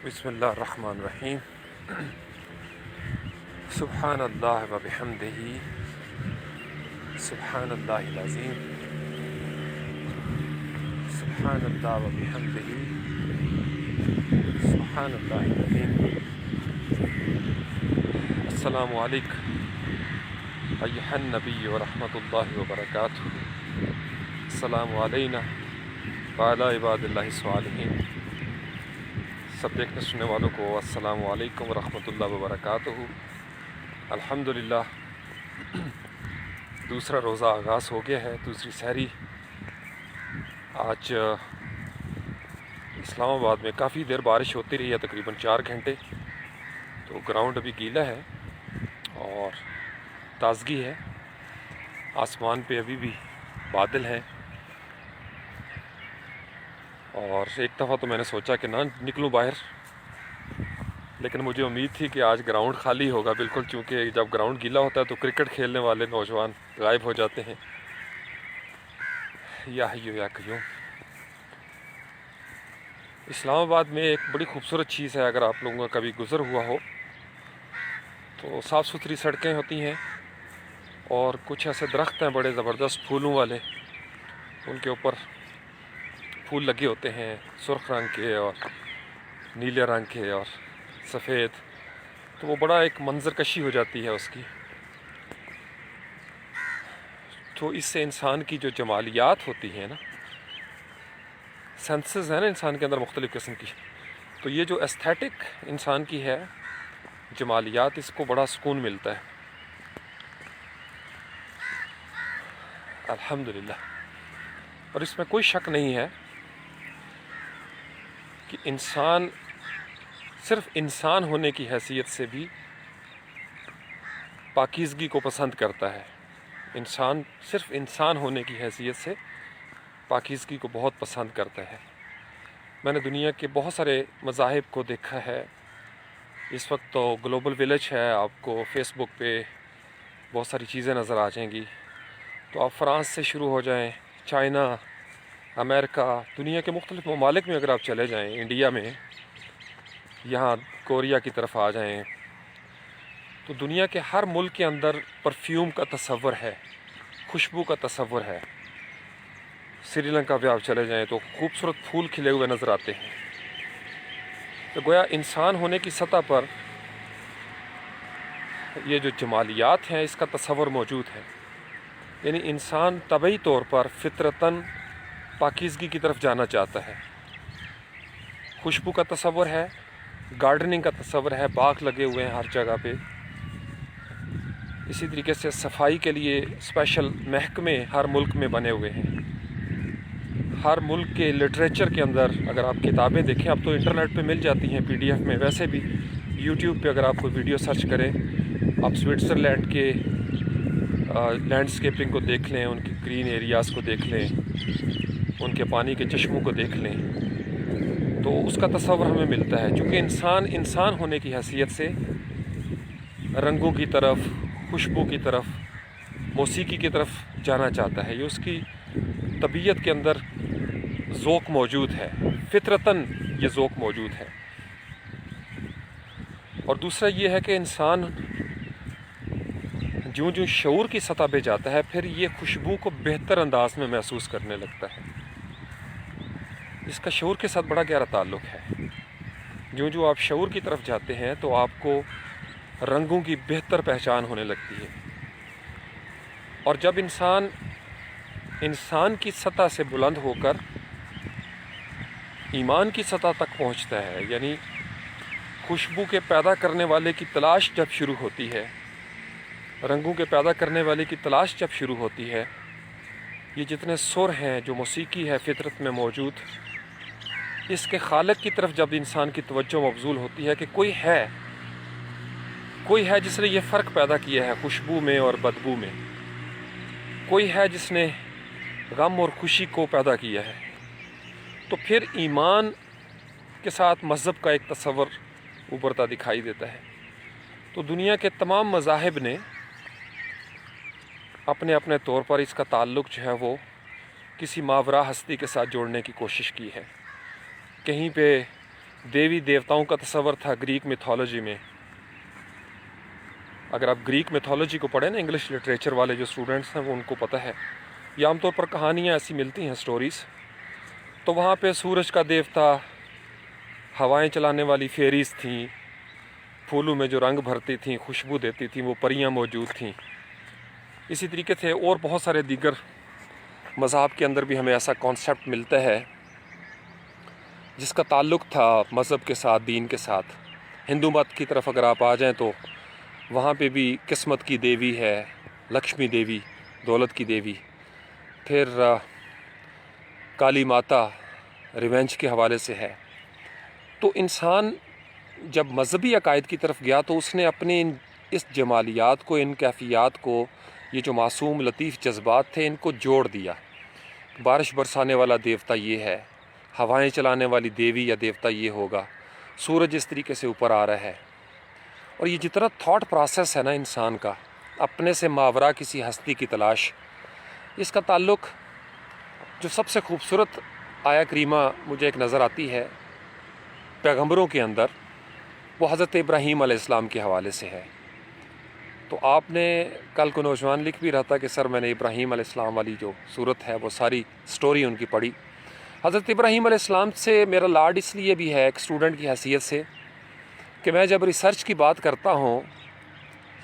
بسم اللہ الرحمن الرحیم سبحان اللہ و بحمدہ سبحان اللہ العظیم سبحان اللہ و بحمدہ سبحان اللہ العظیم. السلام علیکم ایھا النبی ورحمۃ اللہ وبرکاتہ. السلام علینا وعلی عباد اللہ الصالحین. سب دیکھنے سننے والوں کو السلام علیکم ورحمۃ اللہ وبرکاتہ. الحمدللہ دوسرا روزہ آغاز ہو گیا ہے، دوسری سحری. آج اسلام آباد میں کافی دیر بارش ہوتی رہی ہے، تقریباً 4 گھنٹے. تو گراؤنڈ ابھی گیلا ہے اور تازگی ہے. آسمان پہ ابھی بھی بادل ہیں، اور ایک دفعہ تو میں نے سوچا کہ نہ نکلوں باہر، لیکن مجھے امید تھی کہ آج گراؤنڈ خالی ہوگا بالکل، چونکہ جب گراؤنڈ گیلا ہوتا ہے تو کرکٹ کھیلنے والے نوجوان غائب ہو جاتے ہیں. یا حیو یا قیوم. اسلام آباد میں ایک بڑی خوبصورت چیز ہے، اگر آپ لوگوں کا کبھی گزر ہوا ہو تو صاف ستھری سڑکیں ہوتی ہیں، اور کچھ ایسے درخت ہیں بڑے زبردست پھولوں والے، ان کے اوپر پھول لگے ہوتے ہیں، سرخ رنگ کے اور نیلے رنگ کے اور سفید. تو وہ بڑا ایک منظر کشی ہو جاتی ہے اس کی. تو اس سے انسان کی جو جمالیات ہوتی ہیں نا، سینسز ہیں نا انسان کے اندر مختلف قسم کی، تو یہ جو ایستھیٹک انسان کی ہے جمالیات، اس کو بڑا سکون ملتا ہے. الحمدللہ. اور اس میں کوئی شک نہیں ہے کہ انسان صرف انسان ہونے کی حیثیت سے بھی پاکیزگی کو پسند کرتا ہے. انسان صرف انسان ہونے کی حیثیت سے پاکیزگی کو بہت پسند کرتا ہے. میں نے دنیا کے بہت سارے مذاہب کو دیکھا ہے. اس وقت تو گلوبل ویلیج ہے، آپ کو فیس بک پہ بہت ساری چیزیں نظر آ جائیں گی. تو آپ فرانس سے شروع ہو جائیں، چائنا، امریکہ، دنیا کے مختلف ممالک میں اگر آپ چلے جائیں، انڈیا میں، یہاں کوریا کی طرف آ جائیں، تو دنیا کے ہر ملک کے اندر پرفیوم کا تصور ہے، خوشبو کا تصور ہے. سری لنکا پہ آپ چلے جائیں تو خوبصورت پھول کھلے ہوئے نظر آتے ہیں. تو گویا انسان ہونے کی سطح پر یہ جو جمالیات ہیں اس کا تصور موجود ہے. یعنی انسان طبعی طور پر فطرتاً پاکیزگی کی طرف جانا چاہتا ہے. خوشبو کا تصور ہے، گارڈننگ کا تصور ہے، باغ لگے ہوئے ہیں ہر جگہ پہ. اسی طریقے سے صفائی کے لیے اسپیشل محکمے ہر ملک میں بنے ہوئے ہیں. ہر ملک کے لٹریچر کے اندر اگر آپ کتابیں دیکھیں، اب تو انٹرنیٹ پہ مل جاتی ہیں PDF میں، ویسے بھی یوٹیوب پہ اگر آپ کوئی ویڈیو سرچ کریں، آپ سوئٹزرلینڈ کے لینڈسکیپنگ کو دیکھ لیں، ان کے گرین ایریاز کو دیکھ لیں، ان کے پانی کے چشموں کو دیکھ لیں، تو اس کا تصور ہمیں ملتا ہے. چونکہ انسان ہونے کی حیثیت سے رنگوں کی طرف، خوشبو کی طرف، موسیقی کی طرف جانا چاہتا ہے. یہ اس کی طبیعت کے اندر ذوق موجود ہے، فطرتاً یہ ذوق موجود ہے. اور دوسرا یہ ہے کہ انسان جوں جوں شعور کی سطح پہ جاتا ہے، پھر یہ خوشبو کو بہتر انداز میں محسوس کرنے لگتا ہے. اس کا شعور کے ساتھ بڑا گہرا تعلق ہے. جوں جوں آپ شعور کی طرف جاتے ہیں تو آپ کو رنگوں کی بہتر پہچان ہونے لگتی ہے. اور جب انسان کی سطح سے بلند ہو کر ایمان کی سطح تک پہنچتا ہے، یعنی خوشبو کے پیدا کرنے والے کی تلاش جب شروع ہوتی ہے، رنگوں کے پیدا کرنے والے کی تلاش جب شروع ہوتی ہے، یہ جتنے سر ہیں جو موسیقی ہے فطرت میں موجود، اس کے خالق کی طرف جب انسان کی توجہ مبذول ہوتی ہے کہ کوئی ہے جس نے یہ فرق پیدا کیا ہے خوشبو میں اور بدبو میں، کوئی ہے جس نے غم اور خوشی کو پیدا کیا ہے، تو پھر ایمان کے ساتھ مذہب کا ایک تصور ابھرتا دکھائی دیتا ہے. تو دنیا کے تمام مذاہب نے اپنے اپنے طور پر اس کا تعلق جو ہے وہ کسی ماورا ہستی کے ساتھ جوڑنے کی کوشش کی ہے. کہیں پہ دیوی دیوتاؤں کا تصور تھا گریک میتھولوجی میں. اگر آپ گریک میتھولوجی کو پڑھیں نا، انگلش لٹریچر والے جو اسٹوڈنٹس ہیں وہ ان کو پتہ ہے، یہ عام طور پر کہانیاں ایسی ملتی ہیں، سٹوریز. تو وہاں پہ سورج کا دیوتا، ہوائیں چلانے والی فیریز تھیں، پھولوں میں جو رنگ بھرتی تھیں، خوشبو دیتی تھیں، وہ پریاں موجود تھیں. اسی طریقے سے اور بہت سارے دیگر مذاہب کے اندر بھی ہمیں ایسا کانسیپٹ ملتا ہے جس کا تعلق تھا مذہب کے ساتھ، دین کے ساتھ. ہندو مت کی طرف اگر آپ آ جائیں تو وہاں پہ بھی قسمت کی دیوی ہے، لکشمی دیوی، دولت کی دیوی. پھر کالی ماتا ریونج کے حوالے سے ہے. تو انسان جب مذہبی عقائد کی طرف گیا تو اس نے اپنے اس جمالیات کو، ان کیفیات کو، یہ جو معصوم لطیف جذبات تھے، ان کو جوڑ دیا. بارش برسانے والا دیوتا یہ ہے، ہوائیں چلانے والی دیوی یا دیوتا یہ ہوگا، سورج اس طریقے سے اوپر آ رہا ہے. اور یہ جتنا تھاٹ پروسیس ہے نا انسان کا، اپنے سے ماورا کسی ہستی کی تلاش، اس کا تعلق جو سب سے خوبصورت آیا کریمہ مجھے ایک نظر آتی ہے پیغمبروں کے اندر، وہ حضرت ابراہیم علیہ السلام کے حوالے سے ہے. تو آپ نے کل کو نوجوان لکھ بھی رہا تھا کہ سر میں نے ابراہیم علیہ السلام والی جو صورت ہے وہ ساری سٹوری ان کی پڑھی. حضرت ابراہیم علیہ السلام سے میرا لاڈ اس لیے بھی ہے ایک اسٹوڈنٹ کی حیثیت سے کہ میں جب ریسرچ کی بات کرتا ہوں،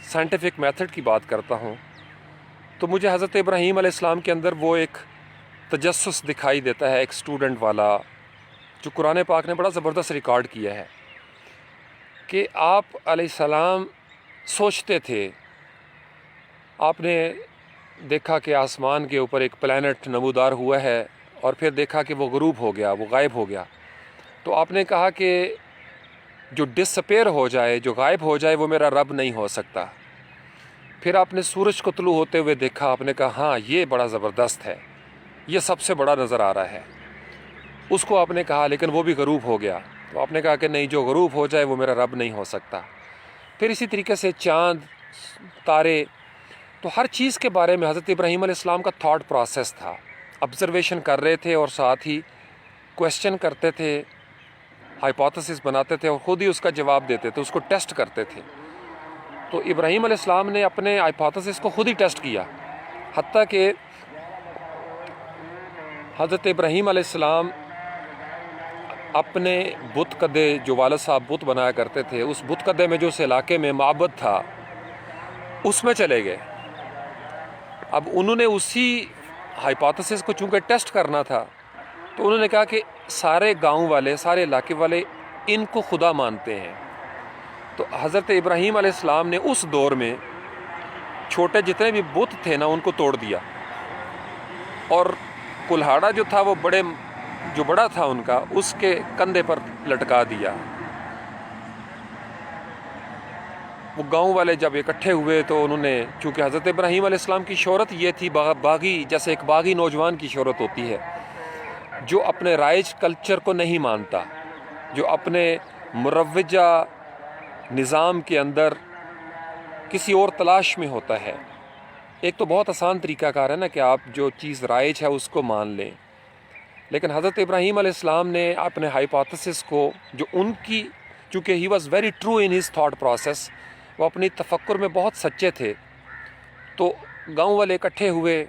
سائنٹیفک میتھڈ کی بات کرتا ہوں، تو مجھے حضرت ابراہیم علیہ السلام کے اندر وہ ایک تجسس دکھائی دیتا ہے، ایک اسٹوڈنٹ والا، جو قرآن پاک نے بڑا زبردست ریکارڈ کیا ہے کہ آپ علیہ السلام سوچتے تھے. آپ نے دیکھا کہ آسمان کے اوپر ایک پلینٹ نمودار ہوا ہے اور پھر دیکھا کہ وہ غروب ہو گیا، وہ غائب ہو گیا. تو آپ نے کہا کہ جو ڈس اپیئر ہو جائے، جو غائب ہو جائے، وہ میرا رب نہیں ہو سکتا. پھر آپ نے سورج کو طلوع ہوتے ہوئے دیکھا، آپ نے کہا ہاں یہ بڑا زبردست ہے، یہ سب سے بڑا نظر آ رہا ہے. اس کو آپ نے کہا لیکن وہ بھی غروب ہو گیا. تو آپ نے کہا کہ نہیں، جو غروب ہو جائے وہ میرا رب نہیں ہو سکتا. پھر اسی طریقے سے چاند، تارے، تو ہر چیز کے بارے میں حضرت ابراہیم علیہ السلام کا تھاٹ پروسیس تھا. آبزرویشن کر رہے تھے اور ساتھ ہی کویسچن کرتے تھے، ہائپوتھیسس بناتے تھے اور خود ہی اس کا جواب دیتے تھے، اس کو ٹیسٹ کرتے تھے. تو ابراہیم علیہ السلام نے اپنے ہائپوتھیسس کو خود ہی ٹیسٹ کیا، حتیٰ کہ حضرت ابراہیم علیہ السلام اپنے بت کدے، جو والد صاحب بت بنایا کرتے تھے، اس بت کدے میں جو اس علاقے میں معبد تھا اس میں چلے گئے. اب انہوں نے اسی ہائپوتھیسس کو چونکہ ٹیسٹ کرنا تھا تو انہوں نے کہا کہ سارے گاؤں والے، سارے علاقے والے ان کو خدا مانتے ہیں. تو حضرت ابراہیم علیہ السلام نے اس دور میں چھوٹے جتنے بھی بت تھے نا ان کو توڑ دیا، اور کلہاڑا جو تھا وہ جو بڑا تھا ان کا، اس کے کندھے پر لٹکا دیا. وہ گاؤں والے جب اکٹھے ہوئے تو انہوں نے، چونکہ حضرت ابراہیم علیہ السلام کی شہرت یہ تھی باغی، جیسے ایک باغی نوجوان کی شہرت ہوتی ہے جو اپنے رائج کلچر کو نہیں مانتا، جو اپنے مروجہ نظام کے اندر کسی اور تلاش میں ہوتا ہے. ایک تو بہت آسان طریقہ کار ہے نا کہ آپ جو چیز رائج ہے اس کو مان لیں، لیکن حضرت ابراہیم علیہ السلام نے اپنے ہائپوتھیسس کو، جو ان کی، چونکہ he was very true in his thought process, وہ اپنی تفکر میں بہت سچے تھے. تو گاؤں والے اکٹھے ہوئے،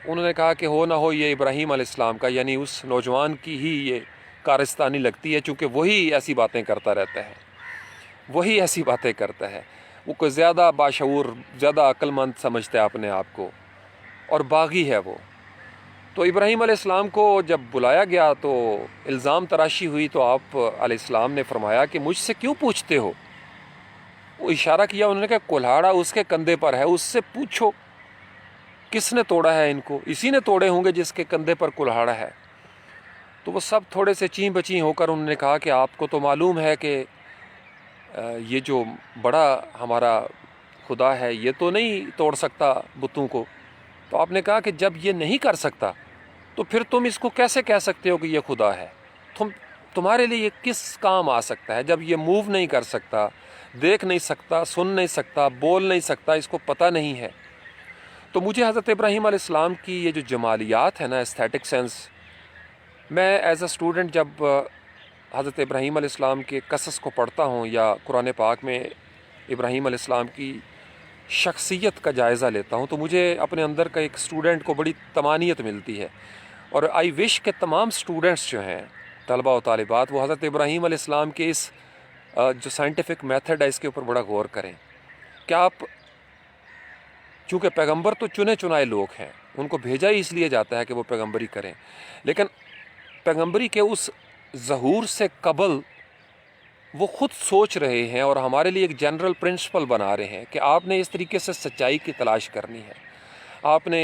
انہوں نے کہا کہ ہو نہ ہو یہ ابراہیم علیہ السلام کا، یعنی اس نوجوان کی ہی یہ کارستانی لگتی ہے، چونکہ وہی ایسی باتیں کرتا رہتا ہے، وہی ایسی باتیں کرتا ہے. وہ کوئی زیادہ باشعور، زیادہ عقل مند سمجھتا ہے اپنے آپ کو، اور باغی ہے وہ. تو ابراہیم علیہ السلام کو جب بلایا گیا تو الزام تراشی ہوئی، تو آپ علیہ السلام نے فرمایا کہ مجھ سے کیوں پوچھتے ہو؟ وہ اشارہ کیا، انہوں نے کہا کلہاڑا اس کے کندھے پر ہے، اس سے پوچھو کس نے توڑا ہے ان کو، اسی نے توڑے ہوں گے جس کے کندھے پر کلہاڑا ہے. تو وہ سب تھوڑے سے چیں بچیں ہو کر انہوں نے کہا کہ آپ کو تو معلوم ہے کہ یہ جو بڑا ہمارا خدا ہے یہ تو نہیں توڑ سکتا بتوں کو. تو آپ نے کہا کہ جب یہ نہیں کر سکتا تو پھر تم اس کو کیسے کہہ سکتے ہو کہ یہ خدا ہے؟ تمہارے لیے یہ کس کام آ سکتا ہے جب یہ موو نہیں کر سکتا، دیکھ نہیں سکتا، سن نہیں سکتا، بول نہیں سکتا، اس کو پتہ نہیں ہے. تو مجھے حضرت ابراہیم علیہ السلام کی یہ جو جمالیات ہے نا، ایستھیٹک سینس، میں ایز اے اسٹوڈنٹ جب حضرت ابراہیم علیہ السلام کے قصص کو پڑھتا ہوں یا قرآن پاک میں ابراہیم علیہ السلام کی شخصیت کا جائزہ لیتا ہوں تو مجھے اپنے اندر کا ایک اسٹوڈنٹ کو بڑی طمانینت ملتی ہے، اور آئی وش کہ تمام اسٹوڈنٹس جو ہیں، طلباء و طالبات، وہ حضرت ابراہیم علیہ السلام کے اس جو سائنٹیفک میتھڈ ہے اس کے اوپر بڑا غور کریں کہ آپ، چونکہ پیغمبر تو چنے چنائے لوگ ہیں، ان کو بھیجا ہی اس لیے جاتا ہے کہ وہ پیغمبری کریں، لیکن پیغمبری کے اس ظہور سے قبل وہ خود سوچ رہے ہیں اور ہمارے لیے ایک جنرل پرنسپل بنا رہے ہیں کہ آپ نے اس طریقے سے سچائی کی تلاش کرنی ہے، آپ نے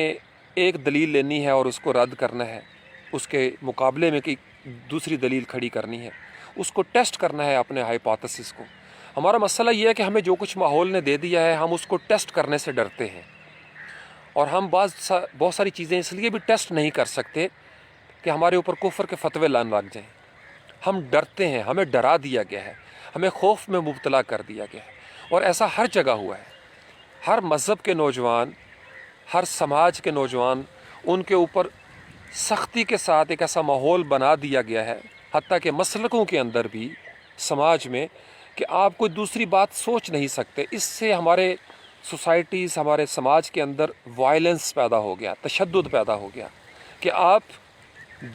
ایک دلیل لینی ہے اور اس کو رد کرنا ہے، اس کے مقابلے میں دوسری دلیل کھڑی کرنی ہے، اس کو ٹیسٹ کرنا ہے اپنے ہائپوتھیسس کو۔ ہمارا مسئلہ یہ ہے کہ ہمیں جو کچھ ماحول نے دے دیا ہے ہم اس کو ٹیسٹ کرنے سے ڈرتے ہیں، اور ہم بہت ساری چیزیں اس لیے بھی ٹیسٹ نہیں کر سکتے کہ ہمارے اوپر کفر کے فتوے لان لگ جائیں۔ ہم ڈرتے ہیں، ہمیں ڈرا دیا گیا ہے، ہمیں خوف میں مبتلا کر دیا گیا ہے، اور ایسا ہر جگہ ہوا ہے۔ ہر مذہب کے نوجوان، ہر سماج کے نوجوان، ان کے اوپر سختی کے ساتھ ایک ایسا ماحول بنا دیا گیا ہے، حتیٰ کہ مسلکوں کے اندر بھی، سماج میں، کہ آپ کوئی دوسری بات سوچ نہیں سکتے۔ اس سے ہمارے سوسائٹیز، ہمارے سماج کے اندر وائلنس پیدا ہو گیا، تشدد پیدا ہو گیا، کہ آپ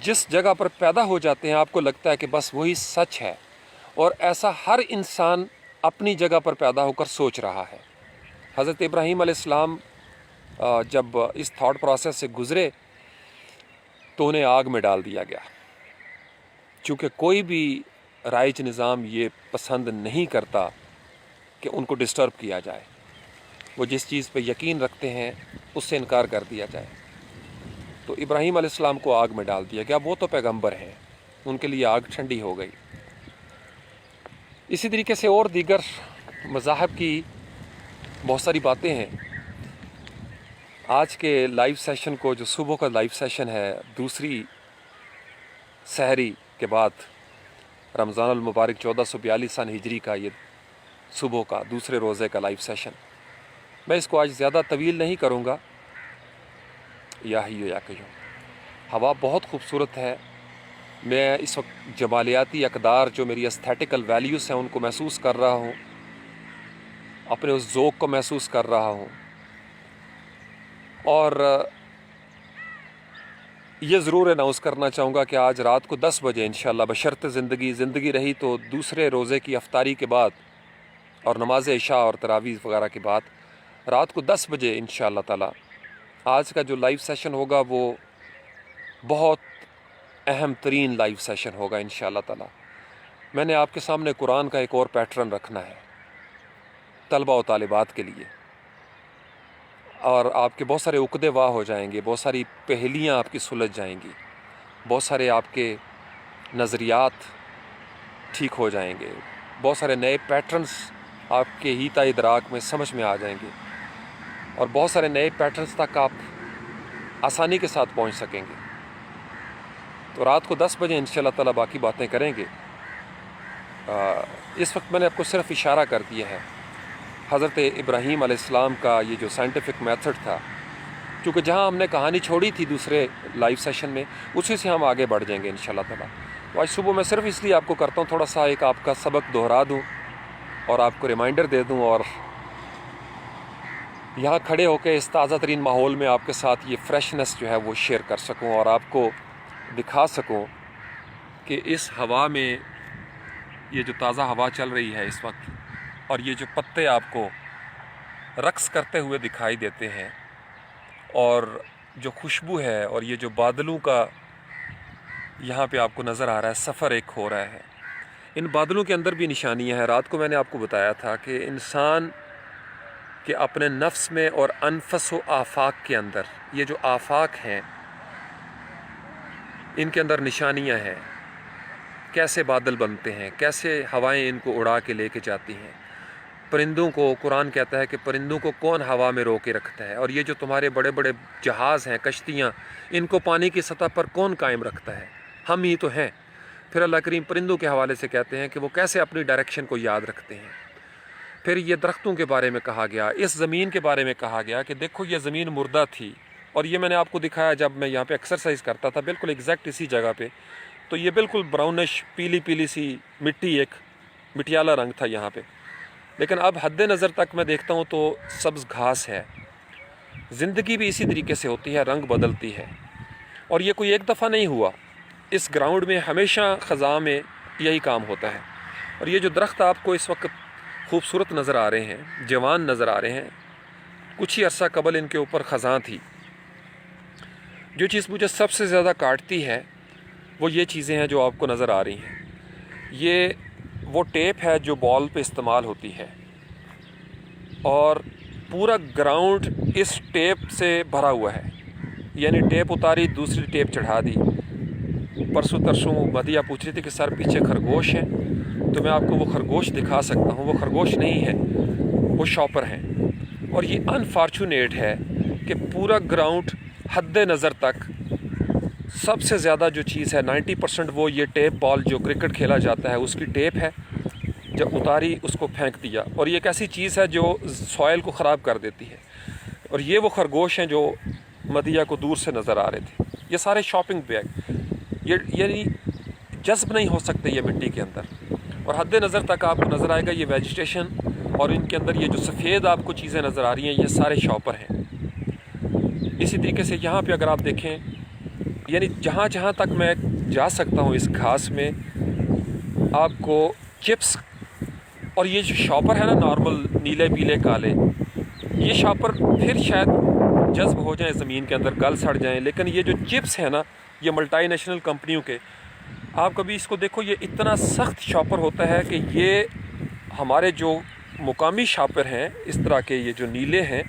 جس جگہ پر پیدا ہو جاتے ہیں آپ کو لگتا ہے کہ بس وہی سچ ہے، اور ایسا ہر انسان اپنی جگہ پر پیدا ہو کر سوچ رہا ہے۔ حضرت ابراہیم علیہ السلام جب اس تھاٹ پروسیس سے گزرے تو انہیں آگ میں ڈال دیا گیا، چونکہ کوئی بھی رائج نظام یہ پسند نہیں کرتا کہ ان کو ڈسٹرب کیا جائے، وہ جس چیز پہ یقین رکھتے ہیں اس سے انکار کر دیا جائے۔ تو ابراہیم علیہ السلام کو آگ میں ڈال دیا گیا، وہ تو پیغمبر ہیں، ان کے لیے آگ ٹھنڈی ہو گئی۔ اسی طریقے سے اور دیگر مذاہب کی بہت ساری باتیں ہیں۔ آج کے لائیو سیشن کو، جو صبح کا لائیو سیشن ہے، دوسری سحری کے بعد، رمضان المبارک 1442 سن ہجری کا یہ صبح کا دوسرے روزے کا لائیو سیشن، میں اس کو آج زیادہ طویل نہیں کروں گا۔ یا ہی یا کہوں، ہوا بہت خوبصورت ہے، میں اس وقت جمالیاتی اقدار جو میری استھیٹیکل ویلیوز ہیں ان کو محسوس کر رہا ہوں، اپنے اس ذوق کو محسوس کر رہا ہوں، اور یہ ضرور اناؤنس کرنا چاہوں گا کہ آج رات کو 10 بجے انشاءاللہ، بشرط زندگی رہی تو دوسرے روزے کی افطاری کے بعد اور نماز عشاء اور تراویح وغیرہ کے بعد رات کو 10 بجے انشاءاللہ تعالی آج کا جو لائیو سیشن ہوگا وہ بہت اہم ترین لائیو سیشن ہوگا انشاءاللہ تعالی۔ میں نے آپ کے سامنے قرآن کا ایک اور پیٹرن رکھنا ہے طلباء و طالبات کے لیے، اور آپ کے بہت سارے عقدے واہ ہو جائیں گے، بہت ساری پہیلیاں آپ کی سلجھ جائیں گی، بہت سارے آپ کے نظریات ٹھیک ہو جائیں گے، بہت سارے نئے پیٹرنز آپ کے ہیتا ادراک میں سمجھ میں آ جائیں گے، اور بہت سارے نئے پیٹرنز تک آپ آسانی کے ساتھ پہنچ سکیں گے۔ تو رات کو 10 بجے انشاءاللہ تعالی باقی باتیں کریں گے۔ اس وقت میں نے آپ کو صرف اشارہ کر دیا ہے حضرت ابراہیم علیہ السلام کا یہ جو سائنٹیفک میتھڈ تھا، کیونکہ جہاں ہم نے کہانی چھوڑی تھی دوسرے لائیو سیشن میں، اسی سے ہم آگے بڑھ جائیں گے انشاءاللہ تعالی۔ تو آج صبح میں صرف اس لیے آپ کو کرتا ہوں تھوڑا سا ایک آپ کا سبق دہرا دوں اور آپ کو ریمائنڈر دے دوں، اور یہاں کھڑے ہو کے اس تازہ ترین ماحول میں آپ کے ساتھ یہ فریشنس جو ہے وہ شیئر کر سکوں، اور آپ کو دکھا سکوں کہ اس ہوا میں، یہ جو تازہ ہوا چل رہی ہے اس وقت، اور یہ جو پتے آپ کو رقص کرتے ہوئے دکھائی دیتے ہیں، اور جو خوشبو ہے، اور یہ جو بادلوں کا یہاں پہ آپ کو نظر آ رہا ہے، سفر ایک ہو رہا ہے، ان بادلوں کے اندر بھی نشانیاں ہیں۔ رات کو میں نے آپ کو بتایا تھا کہ انسان کے اپنے نفس میں اور انفس و آفاق کے اندر، یہ جو آفاق ہیں ان کے اندر نشانیاں ہیں، کیسے بادل بنتے ہیں، کیسے ہوائیں ان کو اڑا کے لے کے جاتی ہیں۔ پرندوں کو قرآن کہتا ہے کہ پرندوں کو کون ہوا میں رو کے رکھتا ہے، اور یہ جو تمہارے بڑے بڑے جہاز ہیں، کشتیاں، ان کو پانی کی سطح پر کون قائم رکھتا ہے؟ ہم ہی تو ہیں۔ پھر اللہ کریم پرندوں کے حوالے سے کہتے ہیں کہ وہ کیسے اپنی ڈائریکشن کو یاد رکھتے ہیں۔ پھر یہ درختوں کے بارے میں کہا گیا، اس زمین کے بارے میں کہا گیا کہ دیکھو یہ زمین مردہ تھی، اور یہ میں نے آپ کو دکھایا جب میں یہاں پہ ایکسرسائز کرتا تھا، بالکل ایگزیکٹ اسی جگہ پہ۔ تو تو یہ بالکل براؤنش پیلی پیلی سی مٹی، ایک مٹیالہ رنگ تھا یہاں پہ، لیکن اب حد نظر تک میں دیکھتا ہوں تو سبز گھاس ہے۔ زندگی بھی اسی طریقے سے ہوتی ہے، رنگ بدلتی ہے، اور یہ کوئی ایک دفعہ نہیں ہوا، اس گراؤنڈ میں ہمیشہ خزاں میں یہی کام ہوتا ہے۔ اور یہ جو درخت آپ کو اس وقت خوبصورت نظر آ رہے ہیں، جوان نظر آ رہے ہیں، کچھ ہی عرصہ قبل ان کے اوپر خزاں تھی۔ جو چیز مجھے سب سے زیادہ کاٹتی ہے وہ یہ چیزیں ہیں جو آپ کو نظر آ رہی ہیں۔ یہ وہ ٹیپ ہے جو بال پہ استعمال ہوتی ہے، اور پورا گراؤنڈ اس ٹیپ سے بھرا ہوا ہے، یعنی ٹیپ اتاری، دوسری ٹیپ چڑھا دی۔ پرسوں ترسوں مدیہ پوچھ رہی تھی کہ سر پیچھے خرگوش ہیں، تو میں آپ کو وہ خرگوش دکھا سکتا ہوں۔ وہ خرگوش نہیں ہے، وہ شاپر ہیں، اور یہ انفارچونیٹ ہے کہ پورا گراؤنڈ حد نظر تک سب سے زیادہ جو چیز ہے 90% وہ یہ ٹیپ بال جو کرکٹ کھیلا جاتا ہے اس کی ٹیپ ہے، جب اتاری اس کو پھینک دیا، اور یہ ایک ایسی چیز ہے جو سوائل کو خراب کر دیتی ہے۔ اور یہ وہ خرگوش ہیں جو مدیہ کو دور سے نظر آ رہے تھے۔ یہ سارے شاپنگ بیگ، یہ یعنی جذب نہیں ہو سکتے یہ مٹی کے اندر، اور حد نظر تک آپ کو نظر آئے گا یہ ویجیٹیشن، اور ان کے اندر یہ جو سفید آپ کو چیزیں نظر آ رہی ہیں یہ سارے شاپر ہیں۔ اسی طریقے سے یہاں پہ اگر آپ دیکھیں، یعنی جہاں جہاں تک میں جا سکتا ہوں اس گھاس میں، آپ کو چپس اور یہ جو شاپر ہے نا نارمل نیلے پیلے کالے، یہ شاپر پھر شاید جذب ہو جائیں زمین کے اندر، گل سڑ جائیں، لیکن یہ جو چپس ہیں نا یہ ملٹی نیشنل کمپنیوں کے، آپ کبھی اس کو دیکھو، یہ اتنا سخت شاپر ہوتا ہے کہ یہ ہمارے جو مقامی شاپر ہیں اس طرح کے، یہ جو نیلے ہیں،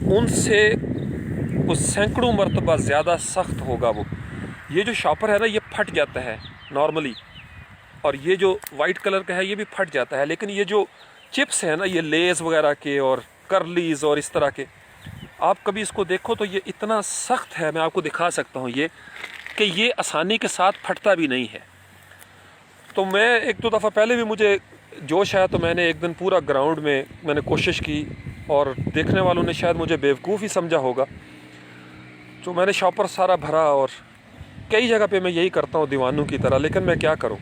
ان سے وہ سینکڑوں مرتبہ زیادہ سخت ہوگا وہ۔ یہ جو شاپر ہے نا یہ پھٹ جاتا ہے نارملی، اور یہ جو وائٹ کلر کا ہے یہ بھی پھٹ جاتا ہے، لیکن یہ جو چپس ہیں نا یہ لیز وغیرہ کے اور کرلیز اور اس طرح کے، آپ کبھی اس کو دیکھو تو یہ اتنا سخت ہے، میں آپ کو دکھا سکتا ہوں یہ، کہ یہ آسانی کے ساتھ پھٹتا بھی نہیں ہے۔ تو میں ایک دو دفعہ پہلے بھی مجھے جوش آیا، تو میں نے ایک دن پورا گراؤنڈ میں نے کوشش کی، اور دیکھنے والوں نے شاید مجھے بیوقوف ہی سمجھا ہوگا، تو میں نے شاپر سارا بھرا، اور کئی جگہ پہ میں یہی کرتا ہوں دیوانوں کی طرح، لیکن میں کیا کروں،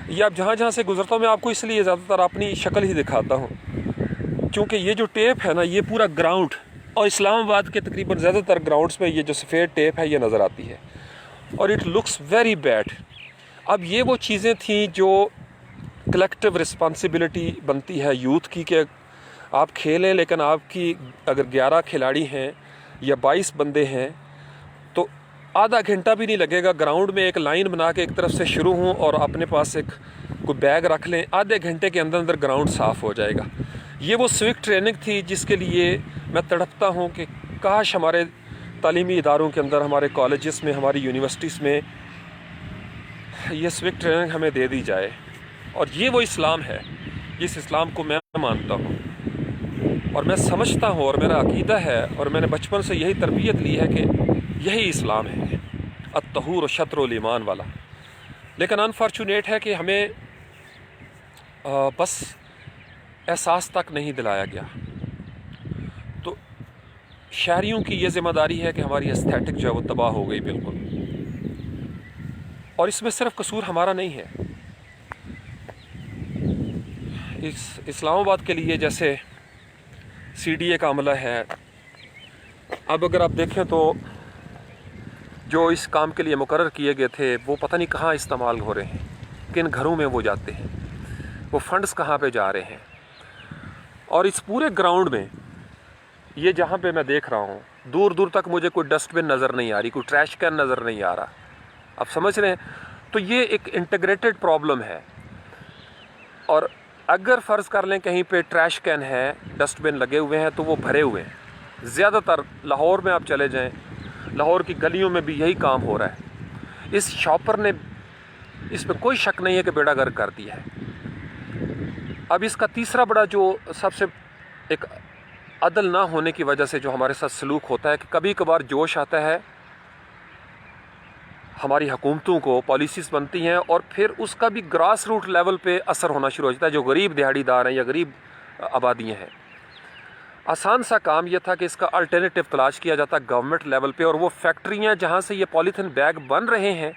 یہ آپ جہاں جہاں سے گزرتا ہوں میں آپ کو اس لیے زیادہ تر اپنی شکل ہی دکھاتا ہوں، کیونکہ یہ جو ٹیپ ہے نا یہ پورا گراؤنڈ، اور اسلام آباد کے تقریباً زیادہ تر گراؤنڈز میں یہ جو سفید ٹیپ ہے یہ نظر آتی ہے، اور اٹ لکس ویری بیڈ۔ اب یہ وہ چیزیں تھیں جو کلیکٹیو رسپانسبلٹی بنتی ہے یوتھ کی، کہ آپ کھیلیں، لیکن آپ کی اگر 11 کھلاڑی ہیں یا 22 بندے ہیں تو آدھا گھنٹہ بھی نہیں لگے گا، گراؤنڈ میں ایک لائن بنا کے ایک طرف سے شروع ہوں اور اپنے پاس ایک کوئی بیگ رکھ لیں، آدھے گھنٹے کے اندر اندر گراؤنڈ صاف ہو جائے گا۔ یہ وہ سوئک ٹریننگ تھی جس کے لیے میں تڑپتا ہوں کہ کاش ہمارے تعلیمی اداروں کے اندر، ہمارے کالجز میں، ہماری یونیورسٹیز میں یہ سوئک ٹریننگ ہمیں دے دی جائے۔ اور یہ وہ اسلام ہے جس اسلام کو میں مانتا ہوں اور میں سمجھتا ہوں، اور میرا عقیدہ ہے، اور میں نے بچپن سے یہی تربیت لی ہے کہ یہی اسلام ہے، الطہور و شطر الایمان والا۔ لیکن انفارچونیٹ ہے کہ ہمیں بس احساس تک نہیں دلایا گیا۔ تو شہریوں کی یہ ذمہ داری ہے کہ ہماری ایستھیٹک جو ہے وہ تباہ ہو گئی بالکل، اور اس میں صرف قصور ہمارا نہیں ہے۔ اسلام آباد کے لیے جیسے سی ڈی اے کا عملہ ہے، اب اگر آپ دیکھیں تو جو اس کام کے لیے مقرر کیے گئے تھے وہ پتہ نہیں کہاں استعمال ہو رہے ہیں، کن گھروں میں وہ جاتے ہیں، وہ فنڈز کہاں پہ جا رہے ہیں۔ اور اس پورے گراؤنڈ میں یہ جہاں پہ میں دیکھ رہا ہوں، دور دور تک مجھے کوئی ڈسٹ بن نظر نہیں آ رہی، کوئی ٹریش کین نظر نہیں آ رہا، آپ سمجھ رہے ہیں؟ تو یہ ایک انٹیگریٹڈ پرابلم ہے۔ اور اگر فرض کر لیں کہیں پہ ٹریش کین ہے، ڈسٹ بن لگے ہوئے ہیں، تو وہ بھرے ہوئے ہیں۔ زیادہ تر لاہور میں آپ چلے جائیں، لاہور کی گلیوں میں بھی یہی کام ہو رہا ہے۔ اس شاپر نے، اس میں کوئی شک نہیں ہے کہ بیڑا گرک کر دیا ہے۔ اب اس کا تیسرا بڑا جو سب سے ایک عدل نہ ہونے کی وجہ سے جو ہمارے ساتھ سلوک ہوتا ہے کہ کبھی کبھار جوش آتا ہے، ہماری حکومتوں کو پالیسیز بنتی ہیں، اور پھر اس کا بھی گراس روٹ لیول پہ اثر ہونا شروع ہو جاتا ہے، جو غریب دیہڑی دار ہیں یا غریب آبادیاں ہیں۔ آسان سا کام یہ تھا کہ اس کا الٹرنیٹیو تلاش کیا جاتا گورنمنٹ لیول پہ، اور وہ فیکٹریاں جہاں سے یہ پولیتھین بیگ بن رہے ہیں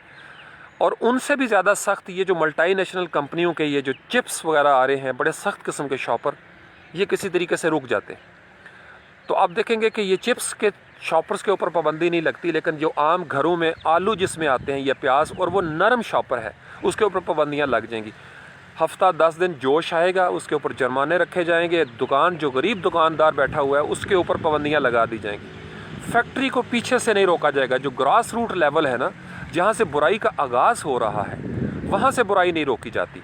اور ان سے بھی زیادہ سخت یہ جو ملٹی نیشنل کمپنیوں کے یہ جو چپس وغیرہ آ رہے ہیں، بڑے سخت قسم کے شاپر، یہ کسی طریقے سے رک جاتے ہیں۔ تو آپ دیکھیں گے کہ یہ چپس کے شاپرز کے اوپر پابندی نہیں لگتی، لیکن جو عام گھروں میں آلو جس میں آتے ہیں یا پیاز، اور وہ نرم شاپر ہے، اس کے اوپر پابندیاں لگ جائیں گی۔ ہفتہ 10 دن جوش آئے گا، اس کے اوپر جرمانے رکھے جائیں گے، دکان جو غریب دکاندار بیٹھا ہوا ہے اس کے اوپر پابندیاں لگا دی جائیں گی۔ فیکٹری کو پیچھے سے نہیں روکا جائے گا، جو گراس روٹ لیول ہے نا، جہاں سے برائی کا آغاز ہو رہا ہے، وہاں سے برائی نہیں روکی جاتی۔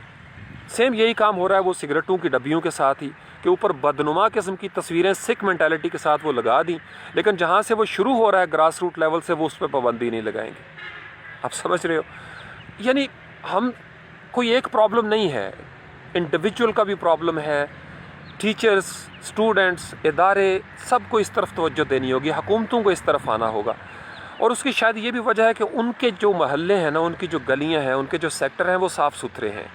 سیم یہی کام ہو رہا ہے وہ سگریٹوں کی ڈبیوں کے ساتھ ہی، کہ اوپر بدنما قسم کی تصویریں سکھ مینٹیلٹی کے ساتھ وہ لگا دیں، لیکن جہاں سے وہ شروع ہو رہا ہے گراس روٹ لیول سے، وہ اس پہ پابندی نہیں لگائیں گے۔ آپ سمجھ رہے ہو؟ یعنی ہم کوئی ایک پرابلم نہیں ہے، انڈیویجول کا بھی پرابلم ہے، ٹیچرز، اسٹوڈنٹس، ادارے، سب کو اس طرف توجہ دینی ہوگی، حکومتوں کو اس طرف آنا ہوگا۔ اور اس کی شاید یہ بھی وجہ ہے کہ ان کے جو محلے ہیں نا، ان کی جو گلیاں ہیں، ان کے جو سیکٹر ہیں، وہ صاف ستھرے ہیں،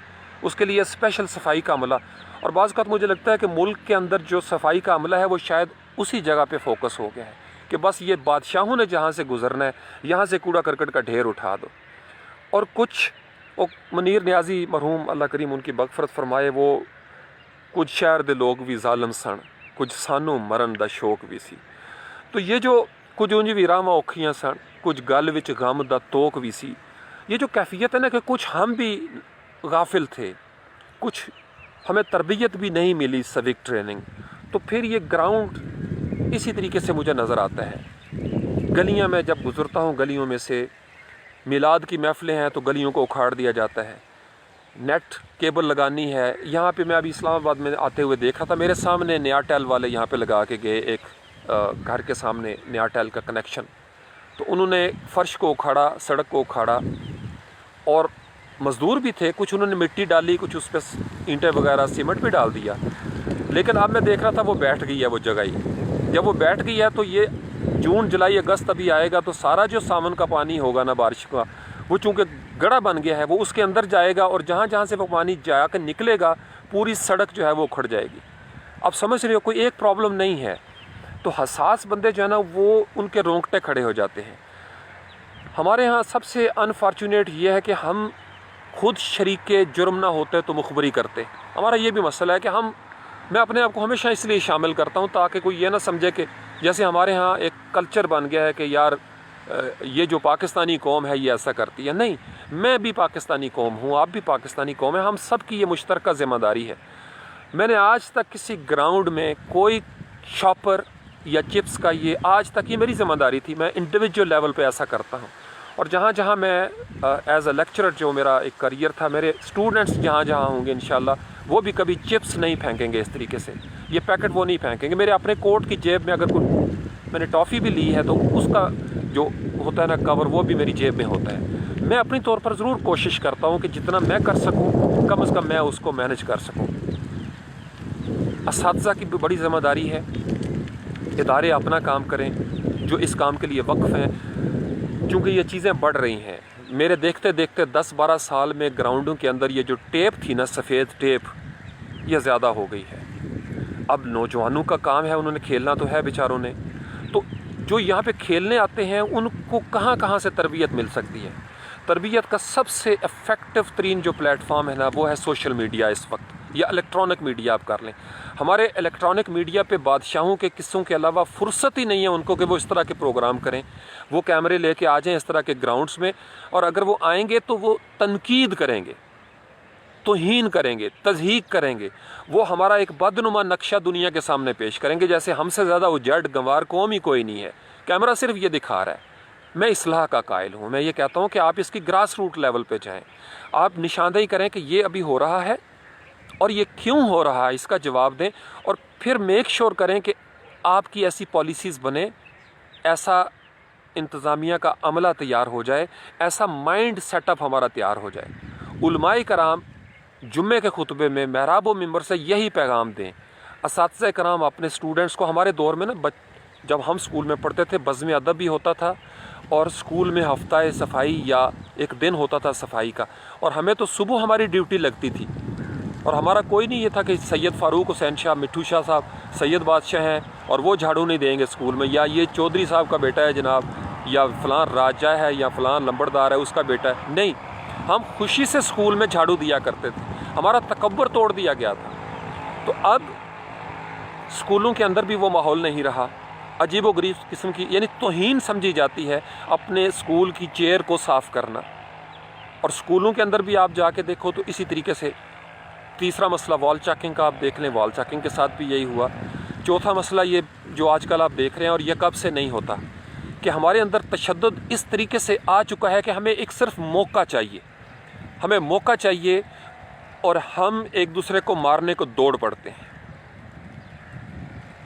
اس کے لیے اسپیشل صفائی کا عملہ۔ اور بعض اوقات مجھے لگتا ہے کہ ملک کے اندر جو صفائی کا عملہ ہے وہ شاید اسی جگہ پہ فوکس ہو گیا ہے کہ بس یہ بادشاہوں نے جہاں سے گزرنا ہے، یہاں سے کوڑا کرکٹ کا ڈھیر اٹھا دو۔ اور کچھ منیر نیازی مرحوم اللہ کریم ان کی مغفرت فرمائے، وہ کچھ شہر دے لوگ بھی ظالم سن، کچھ سانو مرن دا شوق بھی سی۔ تو یہ جو کچھ اونج بھی راہواں اوکھیاں سن، کچھ گل وچ غم دا توک بھی سی، یہ جو کیفیت ہے نا کہ کچھ ہم بھی غافل تھے، کچھ ہمیں تربیت بھی نہیں ملی سوک ٹریننگ، تو پھر یہ گراؤنڈ اسی طریقے سے مجھے نظر آتا ہے۔ گلیاں میں جب گزرتا ہوں، گلیوں میں سے میلاد کی محفلیں ہیں تو گلیوں کو اکھاڑ دیا جاتا ہے، نیٹ کیبل لگانی ہے۔ یہاں پہ میں ابھی اسلام آباد میں آتے ہوئے دیکھا تھا، میرے سامنے نیا ٹیل والے یہاں پہ لگا کے گئے، ایک گھر کے سامنے نیا ٹیل کا کنیکشن، تو انہوں نے فرش کو اکھاڑا، سڑک کو اکھاڑا، اور مزدور بھی تھے، کچھ انہوں نے مٹی ڈالی، کچھ اس پہ اینٹیں وغیرہ سیمنٹ بھی ڈال دیا، لیکن اب میں دیکھ رہا تھا وہ بیٹھ گئی ہے وہ جگہ ہی۔ جب وہ بیٹھ گئی ہے تو یہ جون جولائی اگست ابھی آئے گا تو سارا جو سامن کا پانی ہوگا نا بارش کا، وہ چونکہ گڑھا بن گیا ہے، وہ اس کے اندر جائے گا، اور جہاں جہاں سے وہ پانی جا کے نکلے گا پوری سڑک جو ہے وہ اکھڑ جائے گی۔ اب سمجھ رہے ہو، کوئی ایک پرابلم نہیں ہے، تو حساس بندے جو ہے نا وہ ان کے رونگٹے کھڑے ہو جاتے ہیں۔ ہمارے ہاں سب سے انفارچونیٹ یہ ہے کہ ہم خود شریک جرم نہ ہوتے تو مخبری کرتے۔ ہمارا یہ بھی مسئلہ ہے کہ میں اپنے آپ کو ہمیشہ اس لیے شامل کرتا ہوں تاکہ کوئی یہ نہ سمجھے کہ جیسے ہمارے ہاں ایک کلچر بن گیا ہے کہ یار یہ جو پاکستانی قوم ہے یہ ایسا کرتی ہے۔ نہیں، میں بھی پاکستانی قوم ہوں، آپ بھی پاکستانی قوم ہے، ہم سب کی یہ مشترکہ ذمہ داری ہے۔ میں نے آج تک کسی گراؤنڈ میں کوئی شاپر یا چپس کا، یہ آج تک یہ میری ذمہ داری تھی، میں انڈیویجول لیول پہ ایسا کرتا ہوں۔ اور جہاں جہاں میں ایز اے لیکچرر جو میرا ایک کریئر تھا، میرے اسٹوڈنٹس جہاں جہاں ہوں گے انشاءاللہ وہ بھی کبھی چپس نہیں پھینکیں گے اس طریقے سے، یہ پیکٹ وہ نہیں پھینکیں گے۔ میرے اپنے کوٹ کی جیب میں اگر کوئی میں نے ٹافی بھی لی ہے تو اس کا جو ہوتا ہے نا کور، وہ بھی میری جیب میں ہوتا ہے۔ میں اپنی طور پر ضرور کوشش کرتا ہوں کہ جتنا میں کر سکوں کم از کم میں اس کو مینج کر سکوں۔ اساتذہ کی بھی بڑی ذمہ داری ہے، ادارے اپنا کام کریں جو اس کام کے لیے وقف ہیں، چونکہ یہ چیزیں بڑھ رہی ہیں۔ میرے دیکھتے دیکھتے 10-12 سال میں گراؤنڈوں کے اندر یہ جو ٹیپ تھی نا، سفید ٹیپ، یہ زیادہ ہو گئی ہے۔ اب نوجوانوں کا کام ہے، انہوں نے کھیلنا تو ہے بیچاروں نے، تو جو یہاں پہ کھیلنے آتے ہیں ان کو کہاں کہاں سے تربیت مل سکتی ہے؟ تربیت کا سب سے افیکٹو ترین جو پلیٹ فارم ہے نا وہ ہے سوشل میڈیا اس وقت، یا الیکٹرانک میڈیا آپ کر لیں۔ ہمارے الیکٹرانک میڈیا پہ بادشاہوں کے قصوں کے علاوہ فرصت ہی نہیں ہے ان کو کہ وہ اس طرح کے پروگرام کریں، وہ کیمرے لے کے آ جائیں اس طرح کے گراؤنڈز میں، اور اگر وہ آئیں گے تو وہ تنقید کریں گے، توہین کریں گے، تضحیق کریں گے، وہ ہمارا ایک بدنما نقشہ دنیا کے سامنے پیش کریں گے جیسے ہم سے زیادہ اجڑ گنوار قوم ہی کوئی نہیں ہے۔ کیمرہ صرف یہ دکھا رہا ہے۔ میں اصلاح کا قائل ہوں، میں یہ کہتا ہوں کہ آپ اس کی گراس روٹ لیول پہ جائیں، آپ نشاندہی کریں کہ یہ ابھی ہو رہا ہے اور یہ کیوں ہو رہا ہے، اس کا جواب دیں، اور پھر میک شور کریں کہ آپ کی ایسی پالیسیز بنے، ایسا انتظامیہ کا عملہ تیار ہو جائے، ایسا مائنڈ سیٹ اپ ہمارا تیار ہو جائے۔ علماء کرام جمعے کے خطبے میں محراب و منبر سے یہی پیغام دیں۔ اساتذہ کرام اپنے اسٹوڈنٹس کو، ہمارے دور میں نا جب ہم اسکول میں پڑھتے تھے بزم ادب بھی ہوتا تھا، اور اسکول میں ہفتہ صفائی یا ایک دن ہوتا تھا صفائی کا، اور ہمیں تو صبح ہماری ڈیوٹی لگتی تھی، اور ہمارا کوئی نہیں یہ تھا کہ سید فاروق حسین شاہ، مٹھو شاہ صاحب سید بادشاہ ہیں اور وہ جھاڑو نہیں دیں گے اسکول میں، یا یہ چودھری صاحب کا بیٹا ہے جناب، یا فلاں راجہ ہے یا فلاں لمبردار ہے اس کا بیٹا ہے۔ نہیں، ہم خوشی سے اسکول میں جھاڑو دیا کرتے تھے، ہمارا تکبر توڑ دیا گیا تھا۔ تو اب اسکولوں کے اندر بھی وہ ماحول نہیں رہا، عجیب و غریب قسم کی یعنی توہین سمجھی جاتی ہے اپنے اسکول کی چیئر کو صاف کرنا۔ اور اسکولوں کے اندر بھی آپ جا کے دیکھو تو اسی طریقے سے۔ تیسرا مسئلہ وال چاکنگ کا، آپ دیکھ لیں وال چاکنگ کے ساتھ بھی یہی ہوا۔ چوتھا مسئلہ یہ جو آج کل آپ دیکھ رہے ہیں، اور یہ کب سے نہیں ہوتا، کہ ہمارے اندر تشدد اس طریقے سے آ چکا ہے کہ ہمیں ایک صرف موقع چاہیے، ہمیں موقع چاہیے، اور ہم ایک دوسرے کو مارنے کو دوڑ پڑتے ہیں۔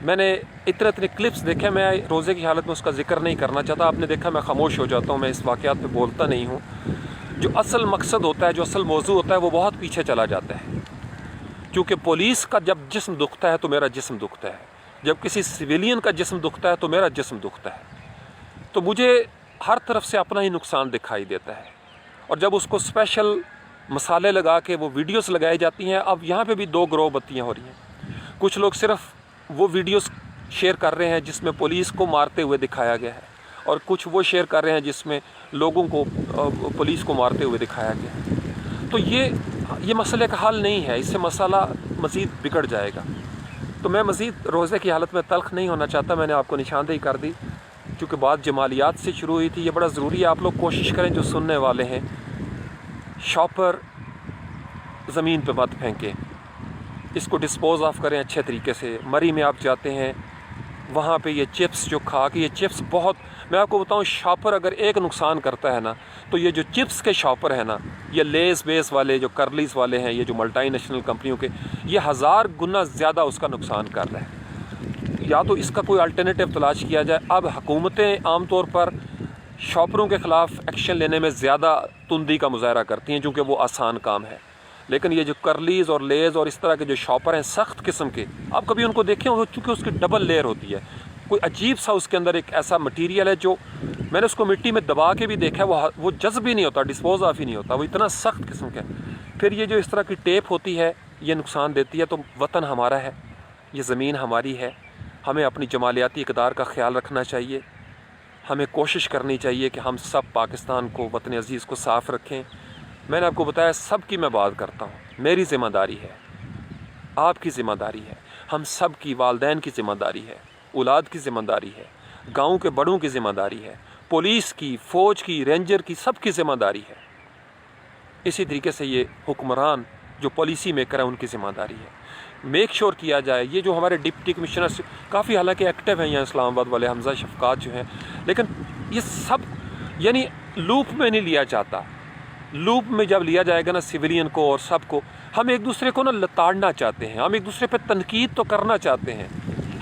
میں نے اتنے کلپس دیکھے، میں روزے کی حالت میں اس کا ذکر نہیں کرنا چاہتا، آپ نے دیکھا میں خاموش ہو جاتا ہوں، میں اس واقعات پہ بولتا نہیں ہوں۔ جو اصل مقصد ہوتا ہے، جو اصل موضوع ہوتا ہے، وہ بہت پیچھے چلا جاتا ہے، کیونکہ پولیس کا جب جسم دکھتا ہے تو میرا جسم دکھتا ہے، جب کسی سویلین کا جسم دکھتا ہے تو میرا جسم دکھتا ہے، تو مجھے ہر طرف سے اپنا ہی نقصان دکھائی دیتا ہے۔ اور جب اس کو اسپیشل مسالے لگا کے وہ ویڈیوز لگائی جاتی ہیں، اب یہاں پہ بھی دو گروہ بتیاں ہو رہی ہیں۔ کچھ لوگ صرف وہ ویڈیوز شیئر کر رہے ہیں جس میں پولیس کو مارتے ہوئے دکھایا گیا ہے، اور کچھ وہ شیئر کر رہے ہیں جس میں لوگوں کو پولیس کو مارتے ہوئے دکھایا گیا ہے۔ تو یہ مسئلے کا حل نہیں ہے، اس سے مسئلہ مزید بگڑ جائے گا۔ تو میں مزید روزے کی حالت میں تلخ نہیں ہونا چاہتا، میں نے آپ کو نشاندہی کر دی، چونکہ بات جمالیات سے شروع ہوئی تھی۔ یہ بڑا ضروری ہے، آپ لوگ کوشش کریں جو سننے والے ہیں، شاپر زمین پہ مت پھینکیں، اس کو ڈسپوز آف کریں اچھے طریقے سے۔ مری میں آپ جاتے ہیں، وہاں پہ یہ چپس جو کھا کے، یہ چپس بہت، میں آپ کو بتاؤں، شاپر اگر ایک نقصان کرتا ہے نا، تو یہ جو چپس کے شاپر ہیں نا، یہ لیز بیس والے جو کرلیز والے ہیں، یہ جو ملٹی نیشنل کمپنیوں کے، یہ 1000 گنا زیادہ اس کا نقصان کر رہے ہیں۔ یا تو اس کا کوئی الٹرنیٹیو تلاش کیا جائے۔ اب حکومتیں عام طور پر شاپروں کے خلاف ایکشن لینے میں زیادہ تندی کا مظاہرہ کرتی ہیں، چونکہ وہ آسان کام ہے، لیکن یہ جو کرلیز اور لیز اور اس طرح کے جو شاپر ہیں سخت قسم کے، آپ کبھی ان کو دیکھیں، وہ چونکہ اس کی ڈبل لیئر ہوتی ہے، کوئی عجیب سا اس کے اندر ایک ایسا مٹیریل ہے جو میں نے اس کو مٹی میں دبا کے بھی دیکھا ہے، وہ جذب ہی نہیں ہوتا، ڈسپوز آف ہی نہیں ہوتا، وہ اتنا سخت قسم کا ہے۔ پھر یہ جو اس طرح کی ٹیپ ہوتی ہے، یہ نقصان دیتی ہے۔ تو وطن ہمارا ہے، یہ زمین ہماری ہے، ہمیں اپنی جمالیاتی اقدار کا خیال رکھنا چاہیے، ہمیں کوشش کرنی چاہیے کہ ہم سب پاکستان کو، وطن عزیز کو صاف رکھیں۔ میں نے آپ کو بتایا سب کی میں بات کرتا ہوں، میری ذمہ داری ہے، آپ کی ذمہ داری ہے، ہم سب کی، والدین کی ذمہ داری ہے، اولاد کی ذمہ داری ہے، گاؤں کے بڑوں کی ذمہ داری ہے، پولیس کی، فوج کی، رینجر کی، سب کی ذمہ داری ہے۔ اسی طریقے سے یہ حکمران جو پالیسی میکر ہیں ان کی ذمہ داری ہے۔ میک شور کیا جائے، یہ جو ہمارے ڈپٹی کمشنر کافی حالانکہ ایکٹیو ہیں یہاں اسلام آباد والے، حمزہ شفقات جو ہیں، لیکن یہ سب یعنی لوپ میں نہیں لیا جاتا۔ لوپ میں جب لیا جائے گا نا سویلین کو اور سب کو، ہم ایک دوسرے کو نا لتاڑنا چاہتے ہیں، ہم ایک دوسرے پہ تنقید تو کرنا چاہتے ہیں،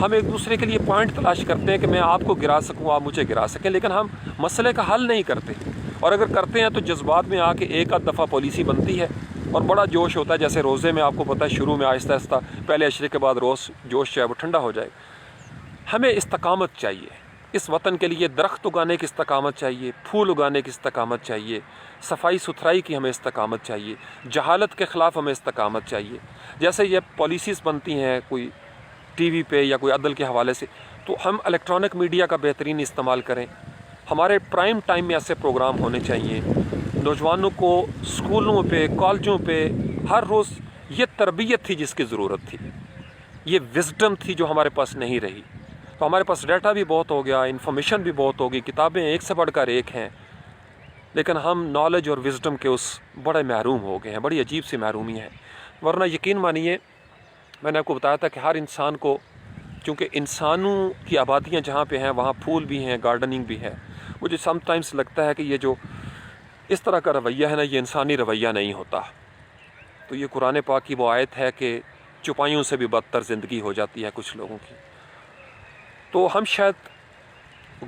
ہم ایک دوسرے کے لیے پوائنٹ تلاش کرتے ہیں کہ میں آپ کو گرا سکوں، آپ مجھے گرا سکیں، لیکن ہم مسئلے کا حل نہیں کرتے، اور اگر کرتے ہیں تو جذبات میں آ کے ایک آدھ دفعہ پالیسی بنتی ہے اور بڑا جوش ہوتا ہے، جیسے روزے میں آپ کو پتہ ہے شروع میں آہستہ آہستہ پہلے عشرے کے بعد روز جوش جو ہے وہ ٹھنڈا ہو جائے۔ ہمیں استقامت چاہیے، اس وطن کے لیے درخت اگانے کی استقامت چاہیے، پھول اگانے کی استقامت چاہیے، صفائی ستھرائی کی ہمیں استقامت چاہیے، جہالت کے خلاف ہمیں استقامت چاہیے۔ جیسے یہ پالیسیز بنتی ہیں کوئی ٹی وی پہ یا کوئی عدل کے حوالے سے، تو ہم الیکٹرانک میڈیا کا بہترین استعمال کریں۔ ہمارے پرائم ٹائم میں ایسے پروگرام ہونے چاہیے، نوجوانوں کو اسکولوں پہ، کالجوں پہ ہر روز یہ تربیت تھی جس کی ضرورت تھی، یہ وزڈم تھی جو ہمارے پاس نہیں رہی۔ تو ہمارے پاس ڈیٹا بھی بہت ہو گیا، انفارمیشن بھی بہت ہوگی، کتابیں ایک سے بڑھ کر ایک ہیں، لیکن ہم نالج اور وزڈم کے اس بڑے محروم ہو گئے ہیں، بڑی عجیب سی محرومی ہے۔ ورنہ یقین مانیے، میں نے آپ کو بتایا تھا کہ ہر انسان کو، چونکہ انسانوں کی آبادیاں جہاں پہ ہیں وہاں پھول بھی ہیں، گارڈننگ بھی ہے، مجھے سم ٹائمز لگتا ہے کہ یہ جو اس طرح کا رویہ ہے نا، یہ انسانی رویہ نہیں ہوتا۔ تو یہ قرآن پاک کی وہ آیت ہے کہ چپائیوں سے بھی بدتر زندگی ہو جاتی ہے کچھ لوگوں کی۔ تو ہم شاید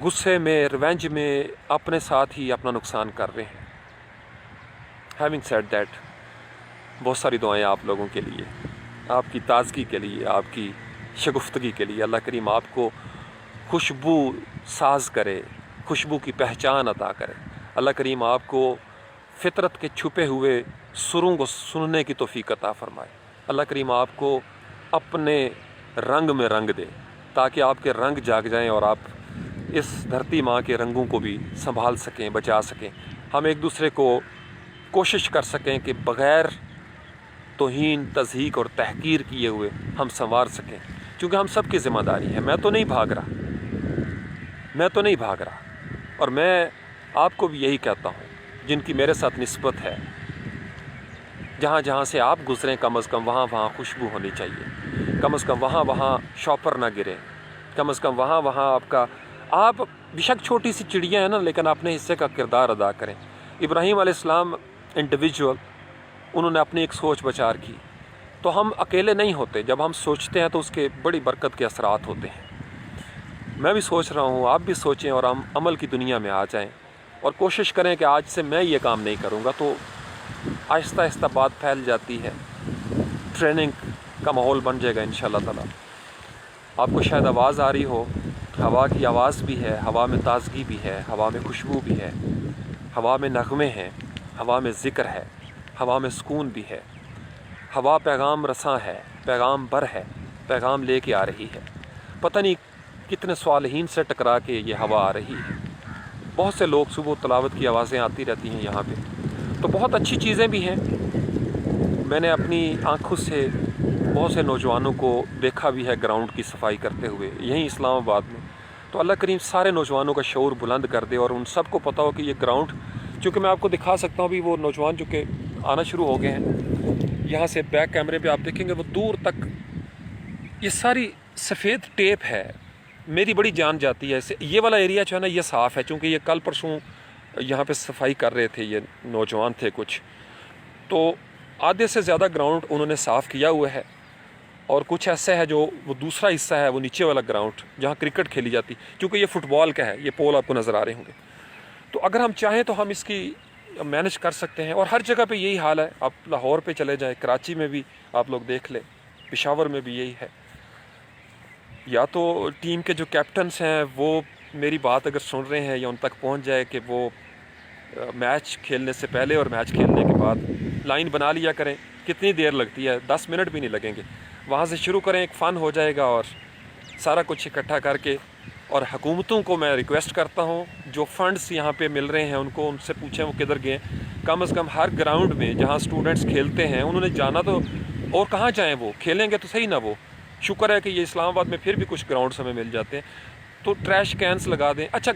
غصے میں، ریونج میں اپنے ساتھ ہی اپنا نقصان کر رہے ہیں۔ ہیونگ سیڈ دیٹ، بہت ساری دعائیں آپ لوگوں کے لیے، آپ کی تازگی کے لیے، آپ کی شگفتگی کے لیے۔ اللہ کریم آپ کو خوشبو ساز کرے، خوشبو کی پہچان عطا کرے۔ اللہ کریم آپ کو فطرت کے چھپے ہوئے سروں کو سننے کی توفیق عطا فرمائے۔ اللہ کریم آپ کو اپنے رنگ میں رنگ دے، تاکہ آپ کے رنگ جاگ جائیں اور آپ اس دھرتی ماں کے رنگوں کو بھی سنبھال سکیں، بچا سکیں۔ ہم ایک دوسرے کو کوشش کر سکیں کہ بغیر توہین، تضحیک اور تحقیر کیے ہوئے ہم سنوار سکیں، کیونکہ ہم سب کی ذمہ داری ہے۔ میں تو نہیں بھاگ رہا اور میں آپ کو بھی یہی کہتا ہوں جن کی میرے ساتھ نسبت ہے، جہاں جہاں سے آپ گزریں کم از کم وہاں وہاں خوشبو ہونی چاہیے، کم از کم وہاں وہاں شاپر نہ گرے، کم از کم وہاں وہاں آپ بیشک چھوٹی سی چڑیا ہیں نا، لیکن اپنے حصے کا کردار ادا کریں۔ ابراہیم علیہ السلام انڈیویجول، انہوں نے اپنی ایک سوچ بچار کی، تو ہم اکیلے نہیں ہوتے، جب ہم سوچتے ہیں تو اس کے بڑی برکت کے اثرات ہوتے ہیں۔ میں بھی سوچ رہا ہوں، آپ بھی سوچیں اور ہم عمل کی دنیا میں آ جائیں اور کوشش کریں کہ آج سے میں یہ کام نہیں کروں گا، تو آہستہ آہستہ بات پھیل جاتی ہے، ٹریننگ کا ماحول بن جائے گا انشاءاللہ تعالی۔ آپ کو شاید آواز آ رہی ہو، ہوا کی آواز بھی ہے، ہوا میں تازگی بھی ہے، ہوا میں خوشبو بھی ہے، ہوا میں نغمے ہیں، ہوا میں ذکر ہے، ہوا میں سکون بھی ہے۔ ہوا پیغام رساں ہے، پیغام بر ہے، پیغام لے کے آ رہی ہے۔ پتہ نہیں کتنے صالحین سے ٹکرا کے یہ ہوا آ رہی ہے۔ بہت سے لوگ صبح تلاوت کی آوازیں آتی رہتی ہیں یہاں پہ، تو بہت اچھی چیزیں بھی ہیں۔ میں نے اپنی آنکھوں سے بہت سے نوجوانوں کو دیکھا بھی ہے گراؤنڈ کی صفائی کرتے ہوئے یہیں اسلام آباد میں۔ تو اللہ کریم سارے نوجوانوں کا شعور بلند کر دے اور ان سب کو پتہ ہو کہ یہ گراؤنڈ، چونکہ میں آپ کو دکھا سکتا ہوں ابھی وہ نوجوان جو کہ آنا شروع ہو گئے ہیں، یہاں سے بیک کیمرے پہ آپ دیکھیں گے وہ دور تک یہ ساری سفید ٹیپ ہے، میری بڑی جان جاتی ہے اس سے۔ یہ والا ایریا جو ہے نا یہ صاف ہے، چونکہ یہ کل پرسوں یہاں پہ صفائی کر رہے تھے، یہ نوجوان تھے کچھ، تو آدھے سے زیادہ گراؤنڈ انہوں نے صاف کیا ہوا ہے، اور کچھ ایسا ہے جو وہ دوسرا حصہ ہے، وہ نیچے والا گراؤنڈ جہاں کرکٹ کھیلی جاتی، کیونکہ یہ فٹ بال کا ہے، یہ پول آپ کو نظر آ رہے ہوں گے۔ تو اگر ہم چاہیں تو ہم اس کی مینج کر سکتے ہیں، اور ہر جگہ پہ یہی حال ہے۔ آپ لاہور پہ چلے جائیں، کراچی میں بھی آپ لوگ دیکھ لیں، پشاور میں بھی یہی ہے۔ یا تو ٹیم کے جو کیپٹنس ہیں وہ میری بات اگر سن رہے ہیں یا ان تک پہنچ جائے کہ وہ میچ کھیلنے سے پہلے اور میچ کھیلنے کے بعد لائن بنا لیا کریں۔ کتنی دیر لگتی ہے؟ 10 منٹ بھی نہیں لگیں گے، وہاں سے شروع کریں، ایک فن ہو جائے گا، اور سارا کچھ اکٹھا کر کے۔ اور حکومتوں کو میں ریکویسٹ کرتا ہوں، جو فنڈز یہاں پہ مل رہے ہیں ان کو، ان سے پوچھیں وہ کدھر گئے۔ کم از کم ہر گراؤنڈ میں جہاں اسٹوڈنٹس کھیلتے ہیں انہوں نے جانا تو، اور کہاں جائیں، وہ کھیلیں گے تو صحیح نہ۔ وہ شکر ہے کہ یہ اسلام آباد میں پھر بھی کچھ گراؤنڈس ہمیں مل جاتے ہیں، تو ٹریش کینس لگا دیں۔ اچھا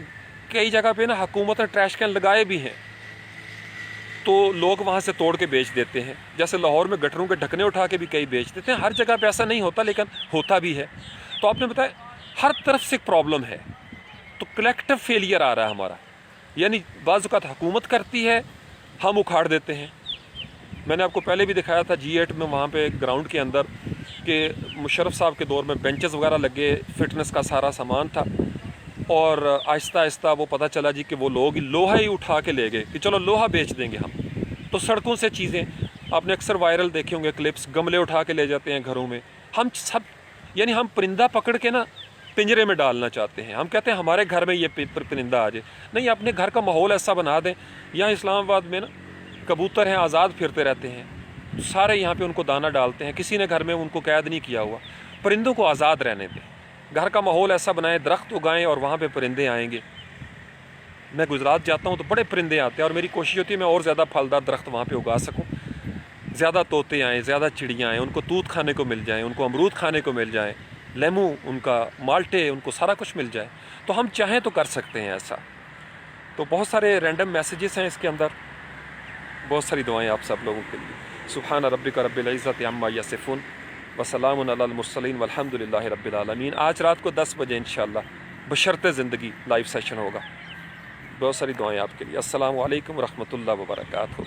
کئی جگہ پہ نا حکومت نے ٹریش کین لگائے بھی ہیں، تو لوگ وہاں سے توڑ کے بیچ دیتے ہیں، جیسے لاہور میں گٹروں کے ڈھکنے اٹھا کے بھی کئی بیچ دیتے ہیں۔ ہر جگہ پہ ایسا نہیں ہوتا، لیکن ہوتا بھی ہے۔ تو آپ نے بتایا ہر طرف سے ایک پرابلم ہے، تو کلیکٹیو فیلئر آ رہا ہے ہمارا، یعنی بعض اوقات حکومت کرتی ہے، ہم اکھاڑ دیتے ہیں۔ میں نے آپ کو پہلے بھی دکھایا تھا G8 میں، وہاں پہ گراؤنڈ کے اندر، کہ مشرف صاحب کے دور میں بینچز وغیرہ لگے، فٹنس کا سارا سامان تھا، اور آہستہ آہستہ وہ پتہ چلا جی کہ وہ لوگ لوہا ہی اٹھا کے لے گئے کہ چلو لوہا بیچ دیں گے ہم۔ تو سڑکوں سے چیزیں آپ نے اکثر وائرل دیکھے ہوں گے کلپس، گملے اٹھا کے لے جاتے ہیں گھروں میں۔ ہم سب یعنی ہم پرندہ پکڑ کے نا پنجرے میں ڈالنا چاہتے ہیں، ہم کہتے ہیں ہمارے گھر میں یہ پرندہ آ جائے۔ نہیں، اپنے گھر کا ماحول ایسا بنا دیں۔ یہاں اسلام آباد میں نا کبوتر ہیں، آزاد پھرتے رہتے ہیں، سارے یہاں پہ ان کو دانہ ڈالتے ہیں، کسی نے گھر میں ان کو قید نہیں کیا ہوا۔ پرندوں کو آزاد رہنے دیں، گھر کا ماحول ایسا بنائیں، درخت اگائیں، اور وہاں پہ پرندے آئیں گے۔ میں گجرات جاتا ہوں تو بڑے پرندے آتے ہیں، اور میری کوشش ہوتی ہے میں اور زیادہ پھلدار درخت وہاں پہ اگا سکوں، زیادہ طوطے آئیں، زیادہ چڑیاں آئیں، ان کو توت کھانے کو مل جائیں، ان کو امرود کھانے کو مل جائیں، لیمو ان کا، مالٹے، ان کو سارا کچھ مل جائے۔ تو ہم چاہیں تو کر سکتے ہیں ایسا۔ تو بہت سارے رینڈم میسیجز ہیں اس کے اندر، بہت ساری دعائیں آپ سب لوگوں کے لیے۔ سبحان ربک رب العزت عما یصفون وسلام علی المرسلین والحمد للہ رب العالمین۔ آج رات کو 10 بجے انشاءاللہ بشرط زندگی لائیو سیشن ہوگا۔ بہت ساری دعائیں آپ کے لیے۔ السلام علیکم ورحمۃ اللہ وبرکاتہ۔